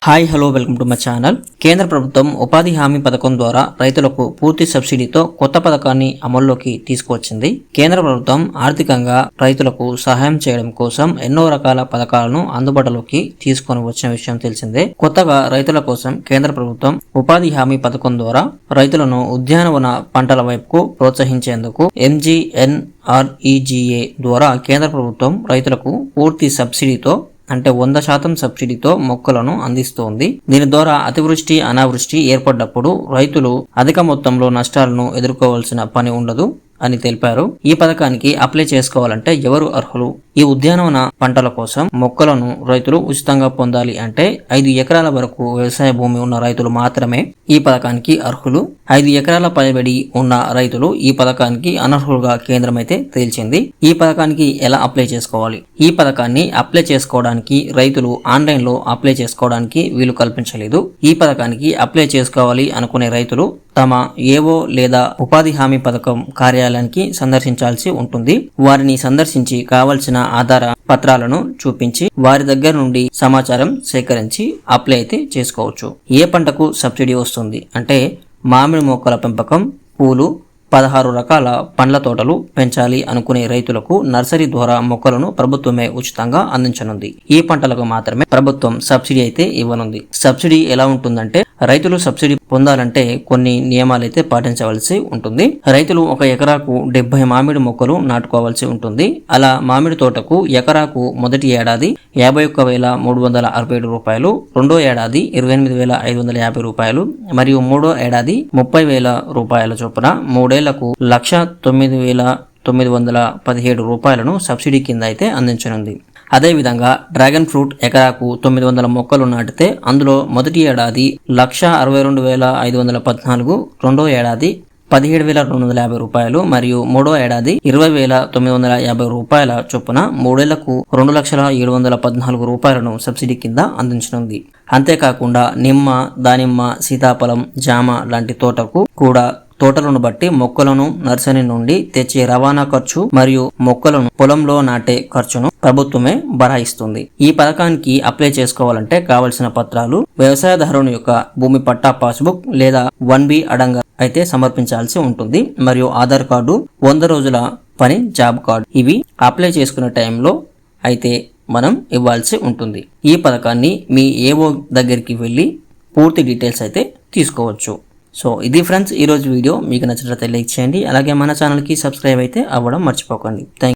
Hi hello welcome to my channel. కేంద్ర ప్రభుత్వం ఉపాధి హామీ పథకం ద్వారా రైతులకు పూర్తి సబ్సిడీతో కొత్త పథకాన్ని అమల్లోకి తీసుకువచ్చింది. కేంద్ర ప్రభుత్వం ఆర్థికంగా రైతులకు సహాయం చేయడం కోసం ఎన్నో రకాల పథకాలను అందుబాటులోకి తీసుకొని వచ్చిన విషయం తెలిసిందే. కొత్తగా రైతుల కోసం కేంద్ర ప్రభుత్వం ఉపాధి హామీ పథకం ద్వారా రైతులను ఉద్యానవన పంటల వైపుకు ప్రోత్సహించేందుకు MGNREGA ద్వారా కేంద్ర ప్రభుత్వం రైతులకు పూర్తి సబ్సిడీతో అంటే 100% సబ్సిడీతో మొక్కలను అందిస్తోంది. దీని ద్వారా అతివృష్టి అనావృష్టి ఏర్పడ్డప్పుడు రైతులు అధిక మొత్తంలో నష్టాలను ఎదుర్కోవాల్సిన పని ఉండదు అని తెలిపారు. ఈ పథకానికి అప్లై చేసుకోవాలంటే ఎవరు అర్హులు? ఈ ఉద్యానవన పంటల కోసం మొక్కలను రైతులు ఉచితంగా పొందాలి అంటే 5 ఎకరాల వరకు వ్యవసాయ భూమి ఉన్న రైతులు మాత్రమే ఈ పథకానికి అర్హులు. 5 ఎకరాల పైబడి ఉన్న రైతులు ఈ పథకానికి అనర్హులుగా కేంద్రం అయితే తేల్చింది. ఈ పథకానికి ఎలా అప్లై చేసుకోవాలి? ఈ పథకాన్ని అప్లై చేసుకోవడానికి రైతులు ఆన్లైన్ లో అప్లై చేసుకోవడానికి వీలు కల్పించలేదు. ఈ పథకానికి అప్లై చేసుకోవాలి అనుకునే రైతులు తమ ఏవో లేదా ఉపాధి హామీ పథకం కార్యాలయానికి సందర్శించాల్సి ఉంటుంది. వారిని సందర్శించి కావలసిన ఆధార పత్రాలను చూపించి వారి దగ్గర నుండి సమాచారం సేకరించి అప్లై అయితే చేసుకోవచ్చు. ఏ పంటకు సబ్సిడీ వస్తుంది అంటే మామిడి మొక్కల పెంపకం, పూలు, 16 రకాల పండ్ల తోటలు పెంచాలి అనుకునే రైతులకు నర్సరీ ద్వారా మొక్కలను ప్రభుత్వమే ఉచితంగా అందించనుంది. ఈ పంటలకు మాత్రమే ప్రభుత్వం సబ్సిడీ అయితే ఇవ్వనుంది. సబ్సిడీ ఎలా ఉంటుందంటే రైతులు సబ్సిడీ పొందాలంటే కొన్ని నియమాలు అయితే పాటించవలసి ఉంటుంది. రైతులు 1 ఎకరాకు 70 మామిడి మొక్కలు నాటుకోవాల్సి ఉంటుంది. అలా మామిడి తోటకు ఎకరాకు మొదటి ఏడాది 51,367 రూపాయలు, రెండో ఏడాది 28,550 రూపాయలు మరియు మూడో ఏడాది 30,000 రూపాయల చొప్పున 3 ఏళ్లకు 1,09,917 రూపాయలను సబ్సిడీ కింద అయితే అందించనుంది. అదేవిధంగా డ్రాగన్ ఫ్రూట్ ఎకరాకు 900 మొక్కలు నాటితే అందులో మొదటి ఏడాది 1,62,514, రెండో ఏడాది 17,250 రూపాయలు మరియు మూడో ఏడాది 20,950 రూపాయల చొప్పున 3 ఏళ్లకు 2,07,14 రూపాయలను సబ్సిడీ కింద అందించనుంది. అంతేకాకుండా నిమ్మ, దానిమ్మ, సీతాఫలం, జామ లాంటి తోటకు కూడా తోటలను బట్టి మొక్కలను నర్సరీ నుండి తెచ్చే రవాణా ఖర్చు మరియు మొక్కలను పొలంలో నాటే ఖర్చును ప్రభుత్వమే భరాయిస్తుంది. ఈ పథకానికి అప్లై చేసుకోవాలంటే కావలసిన పత్రాలు వ్యవసాయదారుని యొక్క భూమి పట్టా పాస్బుక్ లేదా 1B అడంగా అయితే సమర్పించాల్సి ఉంటుంది మరియు ఆధార్ కార్డు, 100 రోజుల పని జాబ్ కార్డు ఇవి అప్లై చేసుకునే టైంలో అయితే మనం ఇవ్వాల్సి ఉంటుంది. ఈ పథకాన్ని మీ ఏవో దగ్గరికి వెళ్ళి పూర్తి డీటెయిల్స్ అయితే తీసుకోవచ్చు. సో ఇది ఫ్రెండ్స్ ఈరోజు వీడియో. మీకు నచ్చినట్లయితే లైక్ చేయండి. అలాగే మన ఛానల్కి సబ్స్క్రైబ్ అయితే అవ్వడం మర్చిపోకండి. Thank you.